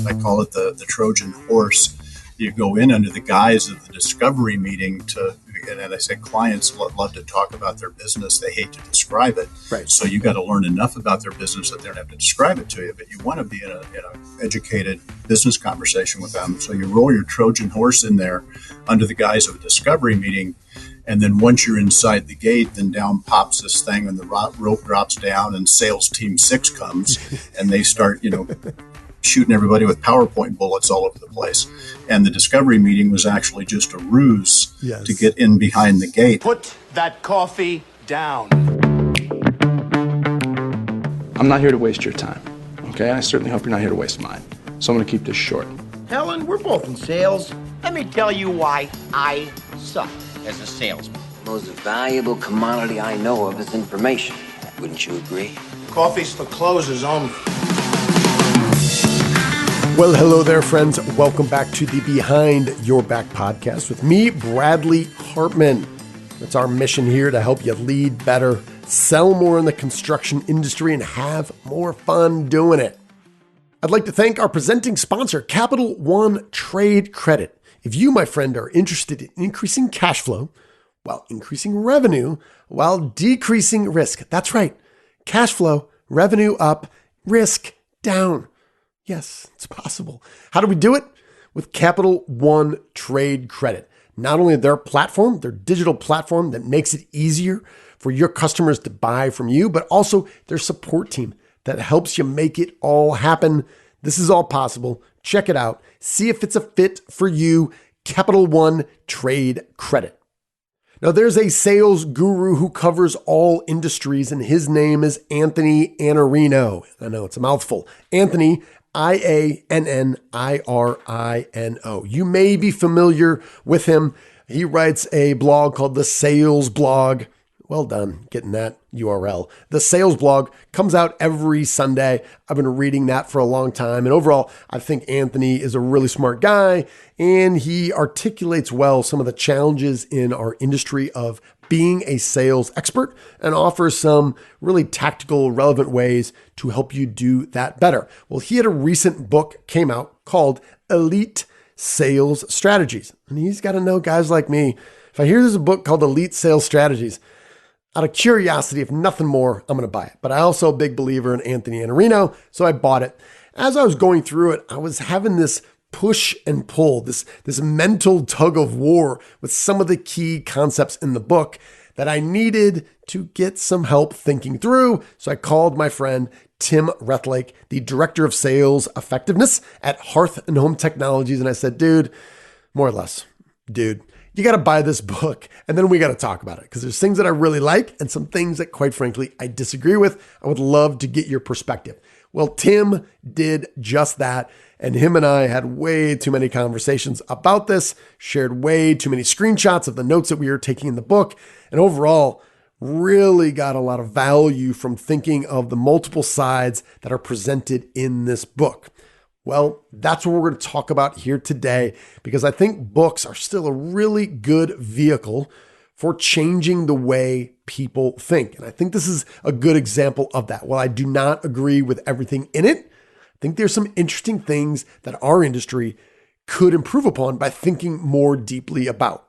I call it the Trojan horse. You go in under the guise of the discovery meeting and I say clients love to talk about their business. They hate to describe it. Right. So you got to learn enough about their business that they don't have to describe it to you, but you want to be in an educated business conversation with them. So you roll your Trojan horse in there under the guise of a discovery meeting. And then once you're inside the gate, then down pops this thing and the rope drops down and sales team 6 comes and they start, shooting everybody with PowerPoint bullets all over the place. And the discovery meeting was actually just a ruse to get in behind the gate. Put that coffee down. I'm not here to waste your time, okay? I certainly hope you're not here to waste mine. So I'm going to keep this short. Helen, we're both in sales. Let me tell you why I suck as a salesman. Most valuable commodity I know of is information. Wouldn't you agree? Coffee's for closers only. Well, hello there, friends. Welcome back to the Behind Your Back podcast with me, Bradley Hartman. It's our mission here to help you lead better, sell more in the construction industry, and have more fun doing it. I'd like to thank our presenting sponsor, Capital One Trade Credit. If you, my friend, are interested in increasing cash flow while increasing revenue while decreasing risk, that's right. Cash flow, revenue up, risk down. Yes, it's possible. How do we do it? With Capital One Trade Credit. Not only their platform, their digital platform that makes it easier for your customers to buy from you, but also their support team that helps you make it all happen. This is all possible. Check it out. See if it's a fit for you. Capital One Trade Credit. Now, there's a sales guru who covers all industries, and his name is Anthony Iannirino. I know it's a mouthful. Anthony, Iannirino. You may be familiar with him. He writes a blog called The Sales Blog. Well done getting that URL. The Sales Blog comes out every Sunday. I've been reading that for a long time. And overall, I think Anthony is a really smart guy, and he articulates well some of the challenges in our industry of being a sales expert and offers some really tactical, relevant ways to help you do that better. Well, he had a recent book came out called Elite Sales Strategies. And he's got to know guys like me. If I hear there's a book called Elite Sales Strategies, out of curiosity, if nothing more, I'm going to buy it. But I also a big believer in Anthony Iannirino, so I bought it. As I was going through it, I was having this push and pull, this mental tug of war with some of the key concepts in the book that I needed to get some help thinking through. So I called my friend Tim Rethlake, the Director of Sales Effectiveness at Hearth and Home Technologies. And I said, dude, more or less, you got to buy this book and then we got to talk about it because there's things that I really like and some things that, quite frankly, I disagree with. I would love to get your perspective. Well, Tim did just that. And him and I had way too many conversations about this, shared way too many screenshots of the notes that we were taking in the book, and overall really got a lot of value from thinking of the multiple sides that are presented in this book. Well, that's what we're going to talk about here today, because I think books are still a really good vehicle for changing the way people think. And I think this is a good example of that. While I do not agree with everything in it, I think there's some interesting things that our industry could improve upon by thinking more deeply about.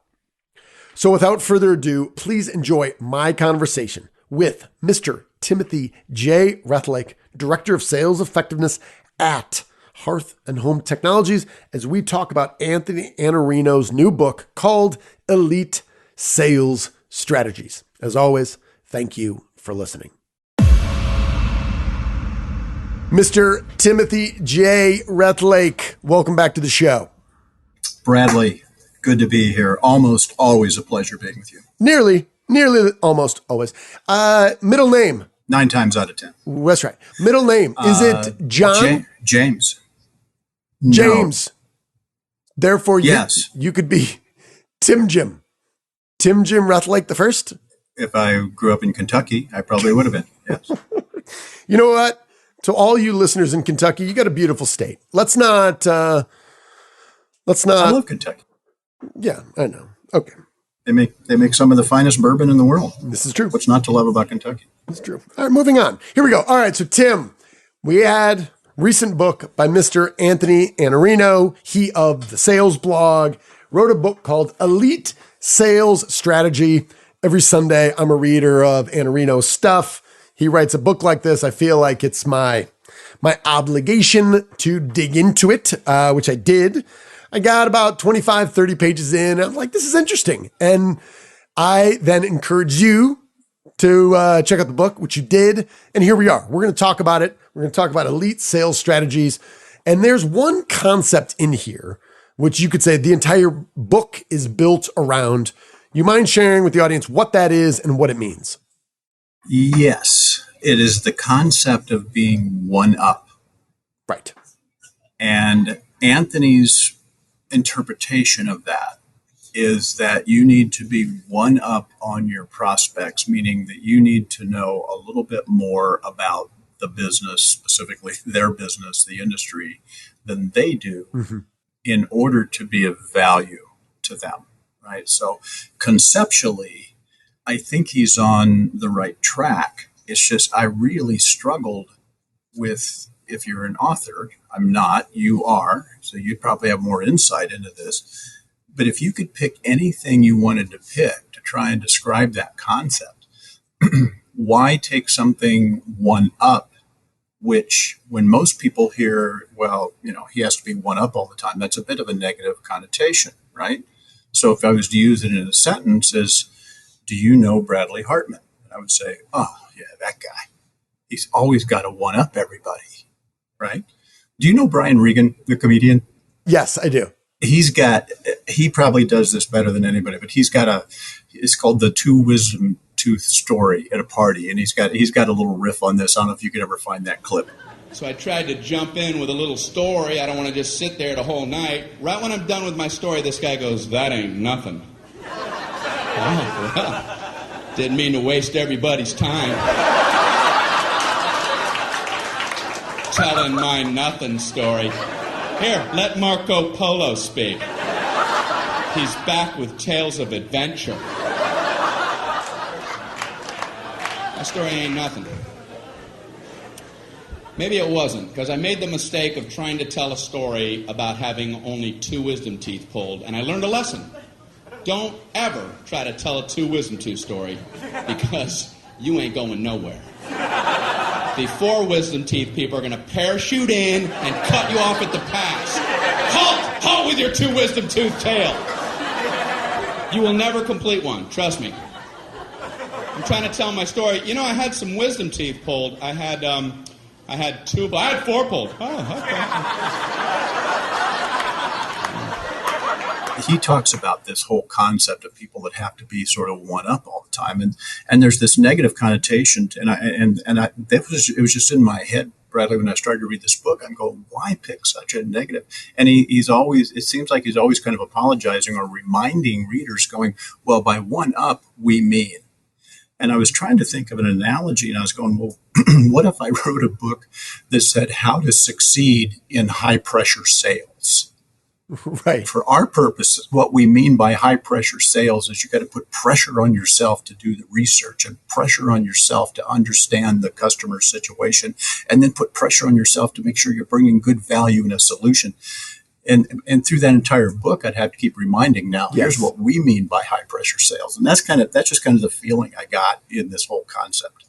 So without further ado, please enjoy my conversation with Mr. Timothy J. Rethlake, Director of Sales Effectiveness at Hearth and Home Technologies, as we talk about Anthony Iannirino's new book called Elite Sales Strategies. As always, thank you for listening. Mr. Timothy J. Rethlake, welcome back to the show. Bradley, good to be here. Almost always a pleasure being with you. Nearly, almost always. Middle name? 9 times out of 10. That's right. Middle name, is it John? James. James. No. Therefore, yes. You could be Tim Jim. Tim Jim Rethlake the first? If I grew up in Kentucky, I probably would have been, yes. You know what? To all you listeners in Kentucky, you got a beautiful state. Let's not. I love Kentucky. Yeah, I know. Okay. They make some of the finest bourbon in the world. This is true. What's not to love about Kentucky? It's true. All right, moving on. Here we go. All right, so Tim, we had recent book by Mr. Anthony Iannirino, he of the Sales Blog, wrote a book called Elite Sales Strategy. Every Sunday, I'm a reader of Iannirino's stuff. He writes a book like this. I feel like it's my obligation to dig into it, which I did. I got about 25, 30 pages in. I'm like, this is interesting. And I then encourage you to check out the book, which you did. And here we are. We're going to talk about it. We're going to talk about elite sales strategies. And there's one concept in here, which you could say the entire book is built around. You mind sharing with the audience what that is and what it means? Yes, it is the concept of being one up. Right. And Anthony's interpretation of that is that you need to be one up on your prospects, meaning that you need to know a little bit more about the business, specifically their business, the industry, than they do in order to be of value to them, right? So conceptually, I think he's on the right track. It's just I really struggled with, if you're an author, I'm not, you are, so you'd probably have more insight into this. But if you could pick anything you wanted to pick to try and describe that concept, why take something one up, which when most people hear, well, he has to be one up all the time, that's a bit of a negative connotation, right? So if I was to use it in a sentence as, do you know Bradley Hartman? I would say, oh, yeah, that guy. He's always got to one up everybody, right? Do you know Brian Regan, the comedian? Yes, I do. He probably does this better than anybody, but it's called the Two Wisdom Tooth Story at a party. And he's got a little riff on this. I don't know if you could ever find that clip. So I tried to jump in with a little story. I don't want to just sit there the whole night. Right when I'm done with my story, this guy goes, that ain't nothing. Oh, well, didn't mean to waste everybody's time. Telling my nothing story. Here, let Marco Polo speak. He's back with tales of adventure. My story ain't nothing. Maybe it wasn't, because I made the mistake of trying to tell a story about having only 2 wisdom teeth pulled, and I learned a lesson. Don't ever try to tell a 2 wisdom tooth story, because you ain't going nowhere. The 4 wisdom teeth people are going to parachute in and cut you off at the pass. Halt! Halt with your 2 wisdom tooth tale. You will never complete one, trust me. I'm trying to tell my story. I had some wisdom teeth pulled. I had 4 pulled. Oh, okay. He talks about this whole concept of people that have to be sort of one up all the time, and there's this negative connotation, it was just in my head, Bradley, when I started to read this book. I'm going, why pick such a negative? And it seems like he's always kind of apologizing or reminding readers, going, well, by one up we mean. And I was trying to think of an analogy, and I was going, well, what if I wrote a book that said how to succeed in high pressure sales? Right. For our purposes, what we mean by high pressure sales is you got to put pressure on yourself to do the research and pressure on yourself to understand the customer situation, and then put pressure on yourself to make sure you're bringing good value in a solution. And through that entire book, I'd have to keep reminding now, here's what we mean by high pressure sales. And that's just kind of the feeling I got in this whole concept.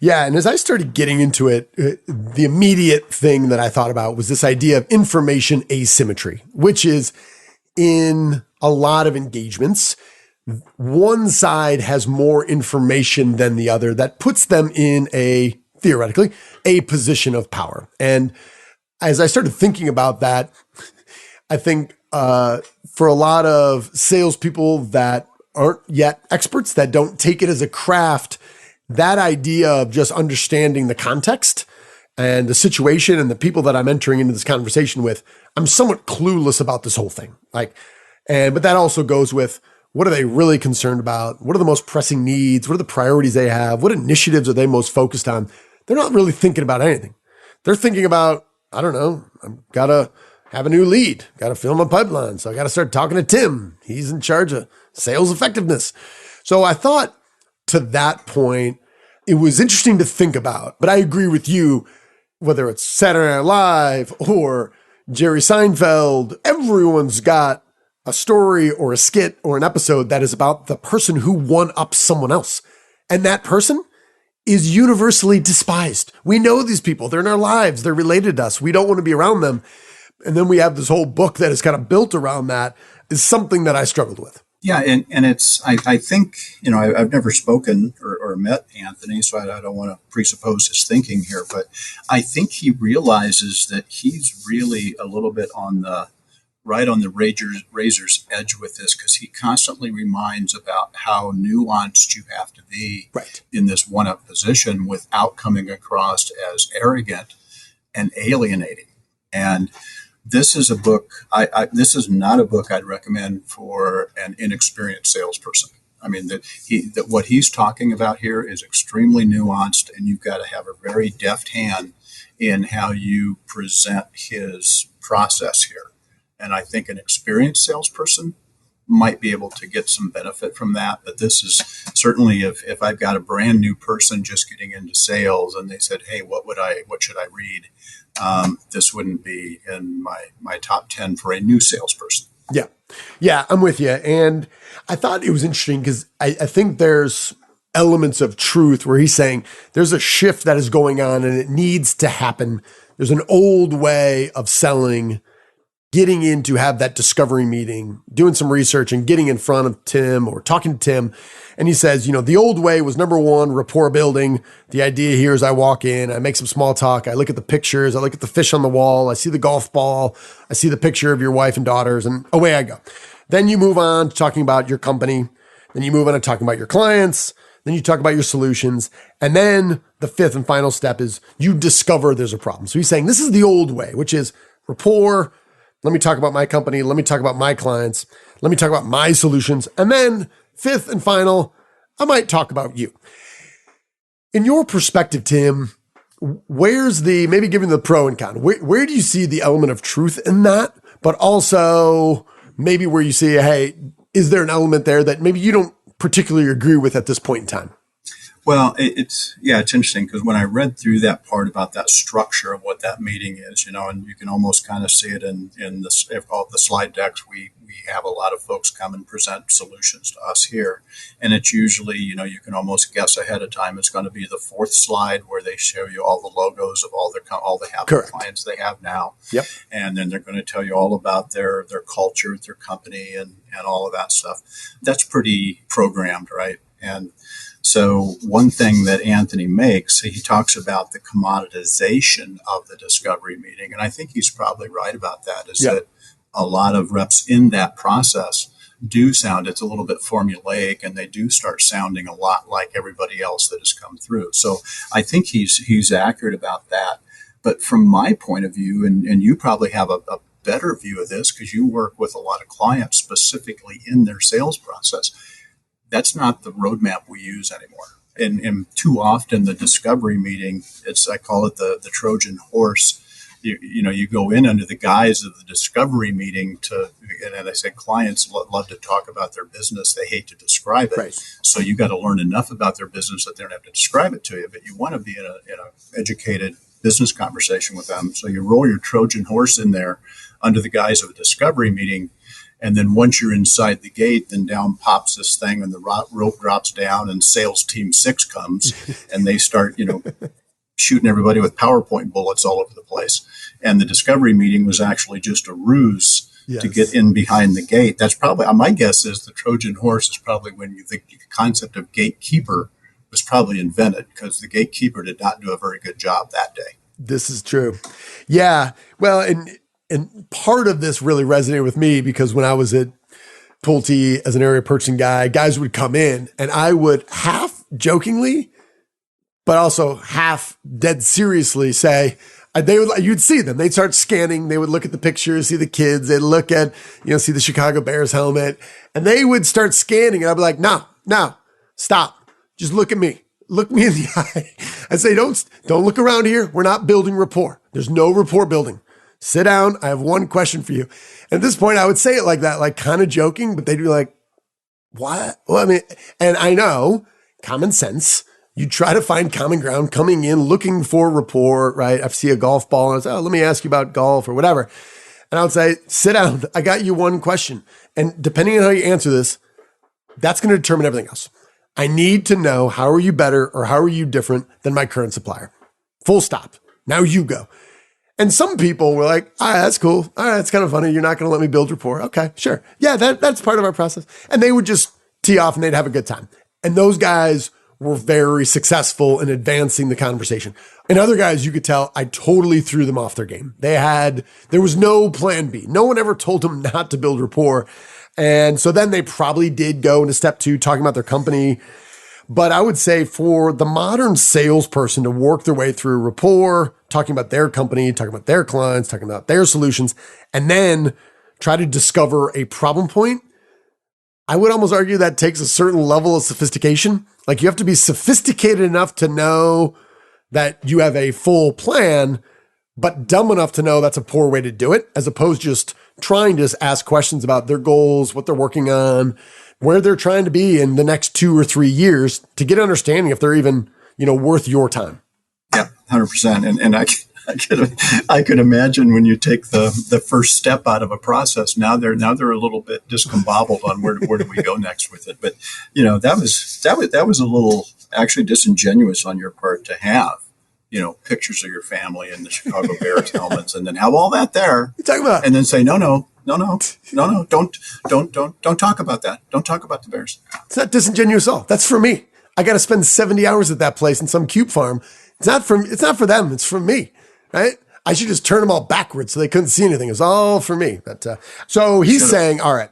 Yeah. And as I started getting into it, the immediate thing that I thought about was this idea of information asymmetry, which is in a lot of engagements, one side has more information than the other that puts them in theoretically, a position of power. And as I started thinking about that, I think for a lot of salespeople that aren't yet experts, that don't take it as a craft, that idea of just understanding the context and the situation and the people that I'm entering into this conversation with, I'm somewhat clueless about this whole thing. But that also goes with, what are they really concerned about? What are the most pressing needs? What are the priorities they have? What initiatives are they most focused on? They're not really thinking about anything. They're thinking about, I don't know, I've got to have a new lead, got to fill my pipeline. So I got to start talking to Tim. He's in charge of sales effectiveness. So I thought, to that point, it was interesting to think about, but I agree with you. whether it's Saturday Night Live or Jerry Seinfeld, everyone's got a story or a skit or an episode that is about the person who one-ups someone else. And that person is universally despised. We know these people. They're in our lives. They're related to us. We don't want to be around them. And then we have this whole book that is kind of built around that, is something that I struggled with. Yeah, and it's I think, I've never spoken or met Anthony, so I don't want to presuppose his thinking here, but I think he realizes that he's really a little bit on the razor's edge with this, because he constantly reminds about how nuanced you have to be in this one-up position without coming across as arrogant and alienating. And this is a book. This is not a book I'd recommend for an inexperienced salesperson. I mean, that what he's talking about here is extremely nuanced, and you've got to have a very deft hand in how you present his process here. And I think an experienced salesperson might be able to get some benefit from that. But this is certainly, if I've got a brand new person just getting into sales and they said, hey, what should I read? This wouldn't be in my top 10 for a new salesperson. Yeah. Yeah, I'm with you. And I thought it was interesting because I think there's elements of truth where he's saying there's a shift that is going on and it needs to happen. There's an old way of selling, getting in to have that discovery meeting, doing some research and getting in front of Tim or talking to Tim. And he says, the old way was, number one, rapport building. The idea here is I walk in, I make some small talk. I look at the pictures. I look at the fish on the wall. I see the golf ball. I see the picture of your wife and daughters, and away I go. Then you move on to talking about your company. Then you move on to talking about your clients. Then you talk about your solutions. And then the fifth and final step is you discover there's a problem. So he's saying this is the old way, which is rapport. Let me talk about my company. Let me talk about my clients. Let me talk about my solutions. And then fifth and final, I might talk about you. In your perspective, Tim, where's maybe giving the pro and con, where do you see the element of truth in that? But also maybe where you see, hey, is there an element there that maybe you don't particularly agree with at this point in time? Well, it's interesting because when I read through that part about that structure of what that meeting is, and you can almost kind of see it in all the slide decks. We have a lot of folks come and present solutions to us here, and it's usually, you can almost guess ahead of time it's going to be the fourth slide where they show you all the logos of all the happy clients they have now. Yep. And then they're going to tell you all about their culture, their company, and all of that stuff. That's pretty programmed, right? And so one thing that Anthony makes, he talks about the commoditization of the discovery meeting. And I think he's probably right about that, is that a lot of reps in that process do sound, it's a little bit formulaic, and they do start sounding a lot like everybody else that has come through. So I think he's accurate about that. But from my point of view, and you probably have a better view of this because you work with a lot of clients specifically in their sales process, that's not the roadmap we use anymore. And too often the discovery meeting, I call it the Trojan horse. You go in under the guise of the discovery meeting and I say clients love to talk about their business. They hate to describe it. Right. So you got to learn enough about their business that they don't have to describe it to you, but you want to be in a educated business conversation with them. So you roll your Trojan horse in there under the guise of a discovery meeting. And then once you're inside the gate, then down pops this thing and the rope drops down and sales team 6 comes and they start, shooting everybody with PowerPoint bullets all over the place. And the discovery meeting was actually just a ruse to get in behind the gate. That's probably, my guess is the Trojan horse is probably when the concept of gatekeeper was probably invented, because the gatekeeper did not do a very good job that day. This is true. Yeah. Well, and part of this really resonated with me because when I was at Pulte as an area purchasing guy, guys would come in and I would half jokingly, but also half dead seriously say, you'd see them. They'd start scanning. They would look at the pictures, see the kids. They'd look at, see the Chicago Bears helmet, and they would start scanning. And I'd be like, no, stop. Just look at me. Look me in the eye. I say, don't look around here. We're not building rapport. There's no rapport building. Sit down. I have one question for you. And at this point, I would say it like that, like kind of joking, but they'd be like, what? Well, and I know common sense You try to find common ground coming in, looking for rapport, right? I see a golf ball and I say, oh, let me ask you about golf or whatever. And I would say, sit down. I got you one question. And depending on how you answer this, that's going to determine everything else. I need to know, how are you better or how are you different than my current supplier? Full stop. Now you go. And some people were like, all right, that's cool. All right, that's kind of funny. You're not going to let me build rapport. Okay, sure. Yeah, that's part of our process. And they would just tee off and they'd have a good time. And those guys were very successful in advancing the conversation. And other guys, you could tell, I totally threw them off their game. There was no plan B. No one ever told them not to build rapport. And so then they probably did go into step 2, talking about their company. But I would say for the modern salesperson to work their way through rapport, talking about their company, talking about their clients, talking about their solutions, and then try to discover a problem point, I would almost argue that takes a certain level of sophistication. Like, you have to be sophisticated enough to know that you have a full plan, but dumb enough to know that's a poor way to do it, as opposed to just trying to just ask questions about their goals, what they're working on, where they're trying to be in the next 2 or 3 years to get an understanding if they're even, worth your time. Yeah, 100%. And I could imagine when you take the first step out of a process, now they're a little bit discombobbled on where do we go next with it. But that was a little actually disingenuous on your part to have pictures of your family and the Chicago Bears helmets, and then have all that there. What are you talking about? And then say no, don't talk about that. Don't talk about the Bears. It's not disingenuous at all. That's for me. I got to spend 70 hours at that place in some cube farm. It's not for them. It's for me, right? I should just turn them all backwards so they couldn't see anything. It's all for me. But so he's saying, all right,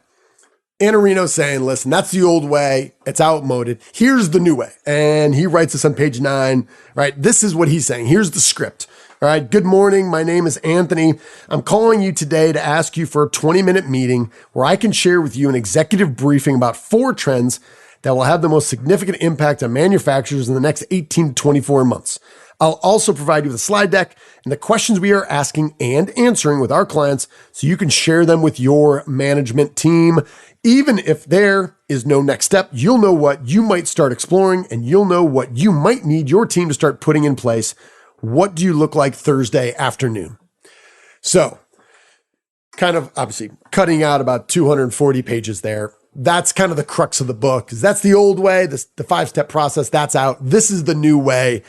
Iannirino's saying, listen, that's the old way. It's outmoded. Here's the new way. And he writes this on page 9, right? This is what he's saying. Here's the script. All right. Good morning. My name is Anthony. I'm calling you today to ask you for a 20-minute meeting where I can share with you an executive briefing about 4 trends that will have the most significant impact on manufacturers in the next 18 to 24 months. I'll also provide you with a slide deck and the questions we are asking and answering with our clients so you can share them with your management team. Even if there is no next step, you'll know what you might start exploring and you'll know what you might need your team to start putting in place. What do you look like Thursday afternoon? So, kind of obviously cutting out about 240 pages there. That's kind of the crux of the book. That's the old way, the 5-step process, that's out. This is the new way.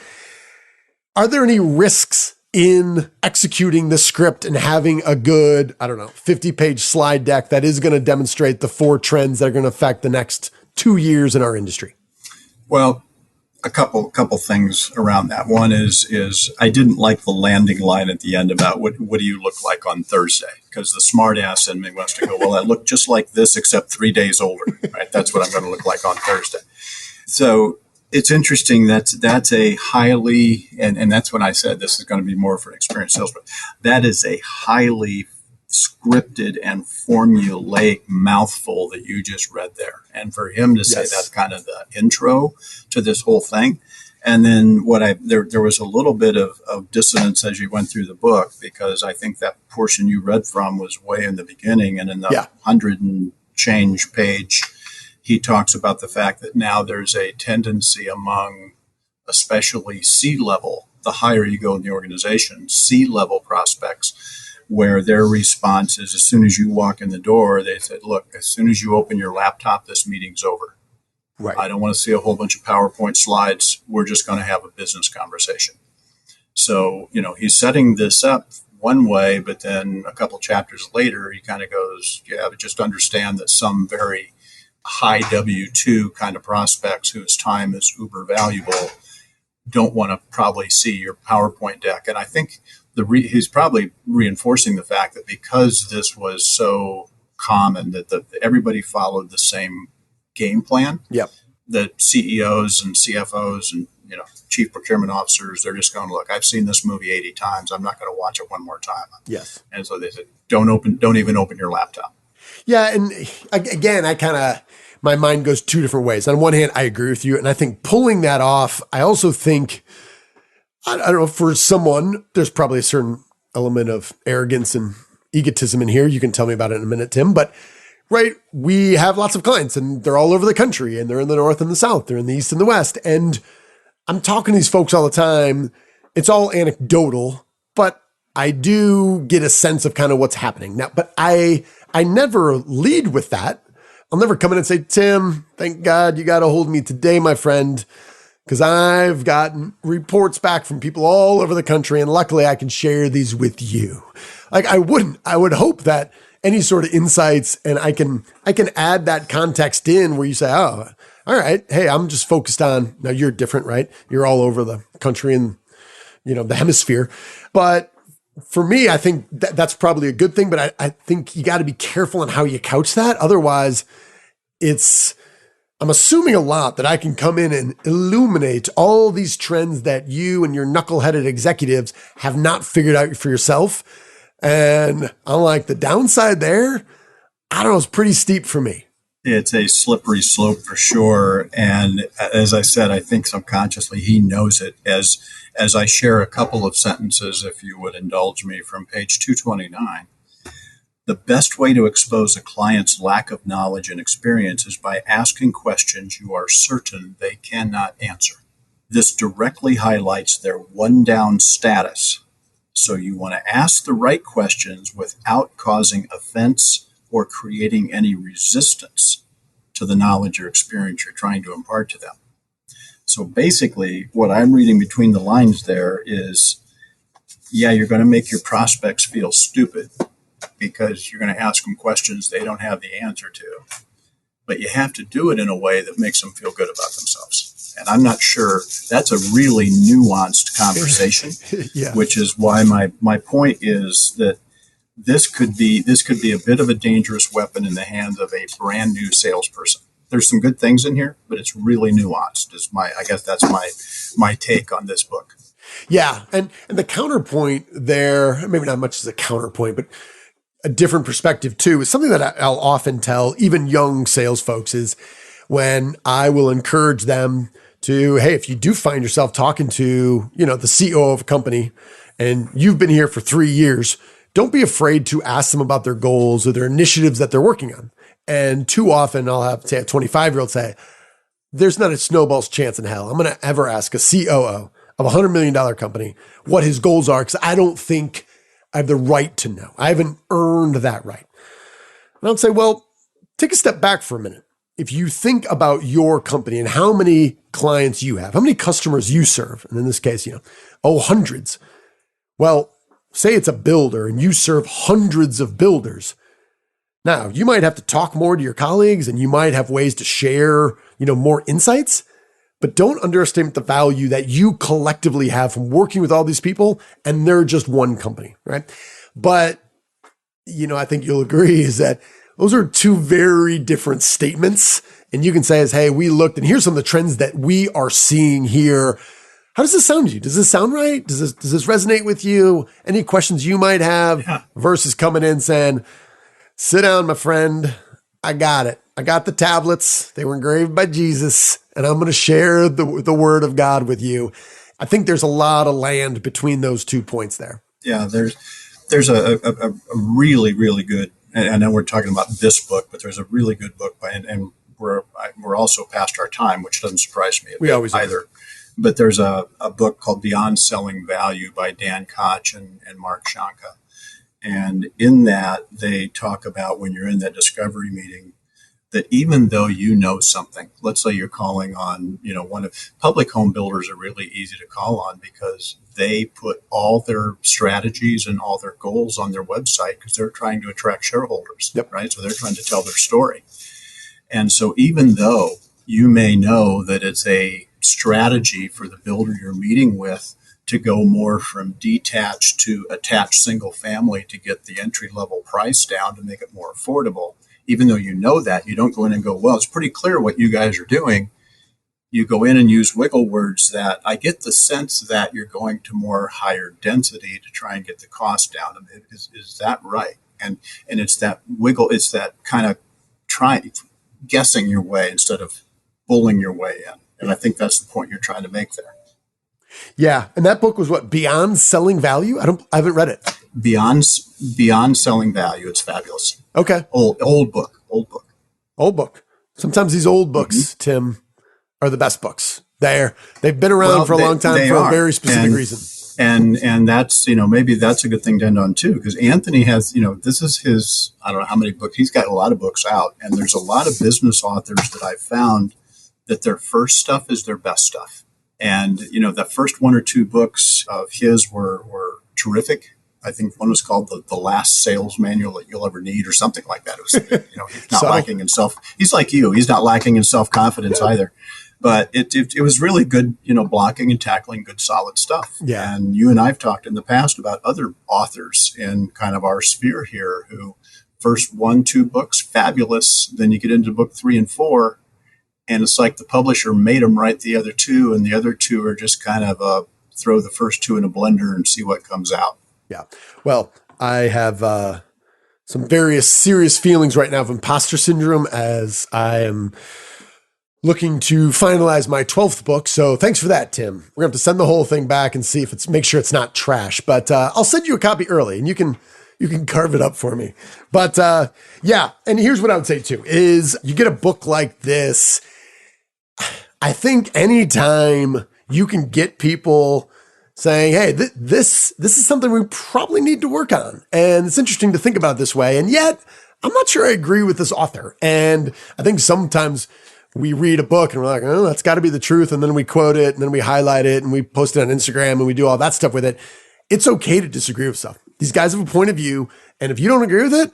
Are there any risks in executing the script and having a good, 50-page slide deck that is going to demonstrate the 4 trends that are going to affect the next 2 years in our industry? Well, a couple things around that. One is I didn't like the landing line at the end about what do you look like on Thursday? Because the smart ass in me wants to go, well, I look just like this except 3 days older, right? That's what I'm going to look like on Thursday. So it's interesting. That's a highly, and that's when I said this is going to be more for an experienced salesman. That is a highly scripted and formulaic mouthful that you just read there. And for him to say that's kind of the intro to this whole thing. And then there was a little bit of dissonance as you went through the book, because I think that portion you read from was way in the beginning, and in the 100 and change page, he talks about the fact that now there's a tendency among especially C-level, the higher you go in the organization, C-level prospects, where their response is as soon as you walk in the door, they said, look, as soon as you open your laptop, this meeting's over. Right. I don't want to see a whole bunch of PowerPoint slides. We're just going to have a business conversation. So, he's setting this up one way, but then a couple chapters later, he kind of goes, but just understand that some very high W-2 kind of prospects whose time is uber valuable don't want to probably see your PowerPoint deck. And I think he's probably reinforcing the fact that because this was so common that everybody followed the same game plan. Yep. The CEOs and CFOs and chief procurement officers, they're just going, look, I've seen this movie 80 times. I'm not going to watch it one more time. Yes. And so they said, don't even open your laptop. Yeah, and again, my mind goes 2 different ways. On one hand, I agree with you, and I think pulling that off, I also think, I don't know, for someone, there's probably a certain element of arrogance and egotism in here. You can tell me about it in a minute, Tim, but right, we have lots of clients and they're all over the country and they're in the north and the south, they're in the east and the west. And I'm talking to these folks all the time. It's all anecdotal, but I do get a sense of kind of what's happening now. But I never lead with that. I'll never come in and say, Tim, thank God you got a hold of me today, my friend, because I've gotten reports back from people all over the country, and luckily I can share these with you. Like I would hope that any sort of insights, and I can add that context in where you say, oh, all right, hey, I'm just focused on, now you're different, right? You're all over the country and, the hemisphere. But for me, I think that's probably a good thing, but I think you got to be careful on how you couch that. Otherwise, I'm assuming a lot that I can come in and illuminate all these trends that you and your knuckleheaded executives have not figured out for yourself. And I'm like, the downside there, I don't know, it's pretty steep for me. It's a slippery slope for sure. And as I said, I think subconsciously he knows it. As I share a couple of sentences, if you would indulge me, from page 229, the best way to expose a client's lack of knowledge and experience is by asking questions you are certain they cannot answer. This directly highlights their one-down status. So you want to ask the right questions without causing offense or creating any resistance to the knowledge or experience you're trying to impart to them. So basically, what I'm reading between the lines there is, yeah, you're going to make your prospects feel stupid because you're going to ask them questions they don't have the answer to. But you have to do it in a way that makes them feel good about themselves. And I'm not sure that's a really nuanced conversation, Yeah. Which is why my point is that this could be a bit of a dangerous weapon in the hands of a brand new salesperson. There's some good things in here, but it's really nuanced. I guess that's my take on this book. Yeah. And the counterpoint there, maybe not much as a counterpoint, but a different perspective too, is something that I'll often tell even young sales folks is when I will encourage them to, hey, if you do find yourself talking to, the COO of a company and you've been here for 3 years, don't be afraid to ask them about their goals or their initiatives that they're working on. And too often I'll have, say, a 25-year-old say, there's not a snowball's chance in hell I'm going to ever ask a COO of a $100 million company what his goals are, because I don't think I have the right to know. I haven't earned that right. And I'll say, well, take a step back for a minute. If you think about your company and how many clients you have, how many customers you serve, and in this case, hundreds. Well, say it's a builder and you serve hundreds of builders. Now, you might have to talk more to your colleagues and you might have ways to share, more insights, but don't underestimate the value that you collectively have from working with all these people, and they're just one company, right? But, I think you'll agree is that those are two very different statements. And you can say hey, we looked and here's some of the trends that we are seeing here. How does this sound to you? Does this sound right? Does this resonate with you? Any questions you might have versus coming in saying, sit down, my friend. I got it. I got the tablets. They were engraved by Jesus, and I'm going to share the word of God with you. I think there's a lot of land between those 2 points there. Yeah, there's a really, really good, and I know we're talking about this book, but there's a really good book and we're also past our time, which doesn't surprise me We always either. are. But there's a book called Beyond Selling Value by Dan Koch and Mark Shanka. And in that, they talk about when you're in that discovery meeting, that even though you know something, let's say you're calling on, one of public home builders are really easy to call on because they put all their strategies and all their goals on their website because they're trying to attract shareholders, right? So they're trying to tell their story. And so even though you may know that it's a strategy for the builder you're meeting with to go more from detached to attached single family to get the entry level price down to make it more affordable. Even though you know that, you don't go in and go, well, it's pretty clear what you guys are doing. You go in and use wiggle words that I get the sense that you're going to more higher density to try and get the cost down. Is that right? And it's that wiggle, it's that kind of guessing your way instead of bulling your way in. And I think that's the point you're trying to make there. Yeah. And that book was what? Beyond Selling Value? I haven't read it. Beyond Selling Value. It's fabulous. Okay. Old book. Sometimes these old books, Tim, are the best books. They've been around for a long time for a very specific reason. And that's, maybe that's a good thing to end on too, because Anthony has, this is his, I don't know how many books, he's got a lot of books out, and there's a lot of business authors that I've found that their first stuff is their best stuff. And, the first one or two books of his were terrific. I think one was called the last sales manual that you'll ever need, or something like that. It was, he's not lacking in he's like you, he's not lacking in self-confidence either. But it was really good, blocking and tackling good, solid stuff. Yeah. And you and I've talked in the past about other authors in kind of our sphere here who first 1-2 books, fabulous. Then you get into book 3 and 4, and it's like the publisher made them write the other 2, and the other 2 are just kind of throw the first 2 in a blender and see what comes out. Yeah. Well, I have some various serious feelings right now of imposter syndrome as I am looking to finalize my 12th book. So thanks for that, Tim. We're gonna have to send the whole thing back and see if make sure it's not trash, but I'll send you a copy early and you can carve it up for me. But yeah. And here's what I would say too, is you get a book like this. I think anytime you can get people saying, hey, this is something we probably need to work on. And it's interesting to think about it this way. And yet I'm not sure I agree with this author. And I think sometimes we read a book and we're like, oh, that's got to be the truth. And then we quote it and then we highlight it and we post it on Instagram and we do all that stuff with it. It's okay to disagree with stuff. These guys have a point of view. And if you don't agree with it,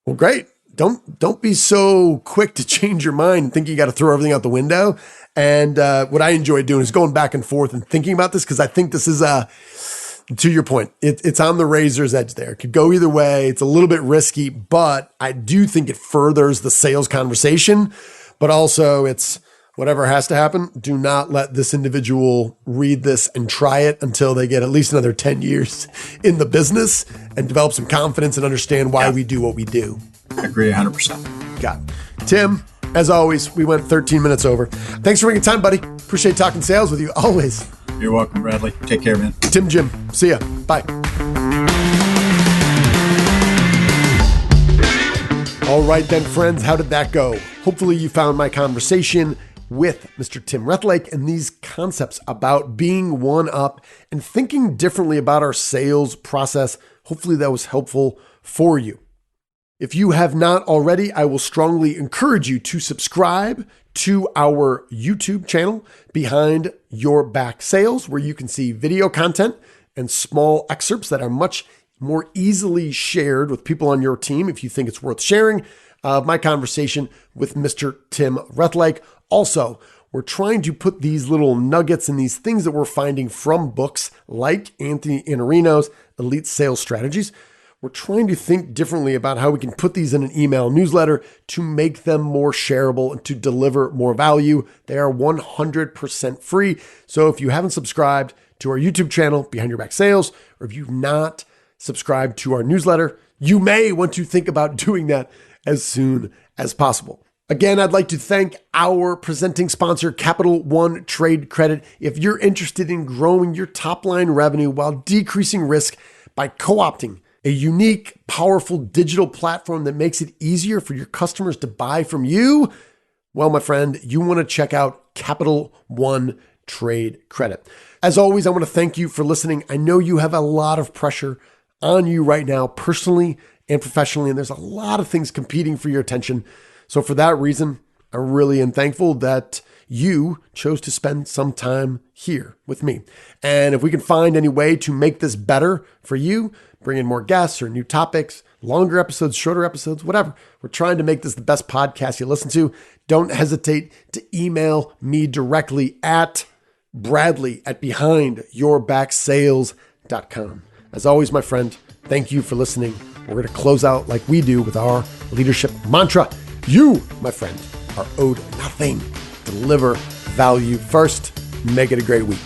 well, great. Don't be so quick to change your mind and think you got to throw everything out the window. And what I enjoy doing is going back and forth and thinking about this, because I think this is to your point, it's on the razor's edge there. It could go either way. It's a little bit risky, but I do think it furthers the sales conversation. But also it's whatever has to happen. Do not let this individual read this and try it until they get at least another 10 years in the business and develop some confidence and understand why we do what we do. I agree 100%. Got it. Tim, as always, we went 13 minutes over. Thanks for making time, buddy. Appreciate talking sales with you always. You're welcome, Bradley. Take care, man. Tim, Jim. See ya. Bye. All right then, friends, how did that go? Hopefully you found my conversation with Mr. Tim Rethlake and these concepts about being one up and thinking differently about our sales process. Hopefully that was helpful for you. If you have not already, I will strongly encourage you to subscribe to our YouTube channel, Behind Your Back Sales, where you can see video content and small excerpts that are much more easily shared with people on your team if you think it's worth sharing. My conversation with Mr. Tim Rethlake. Also, we're trying to put these little nuggets and these things that we're finding from books like Anthony Iannirino's Elite Sales Strategies. We're trying to think differently about how we can put these in an email newsletter to make them more shareable and to deliver more value. They are 100% free. So if you haven't subscribed to our YouTube channel, Behind Your Back Sales, or if you've not subscribed to our newsletter, you may want to think about doing that as soon as possible. Again, I'd like to thank our presenting sponsor, Capital One Trade Credit. If you're interested in growing your top line revenue while decreasing risk by co-opting a unique, powerful digital platform that makes it easier for your customers to buy from you, well, my friend, you want to check out Capital One Trade Credit. As always, I want to thank you for listening. I know you have a lot of pressure on you right now, personally and professionally, and there's a lot of things competing for your attention. So for that reason, I really am thankful that you chose to spend some time here with me. And if we can find any way to make this better for you, bring in more guests or new topics, longer episodes, shorter episodes, whatever. We're trying to make this the best podcast you listen to. Don't hesitate to email me directly at bradley@behindyourbacksales.com. As always, my friend, thank you for listening. We're going to close out like we do with our leadership mantra. You, my friend, are owed nothing. Deliver value first. Make it a great week.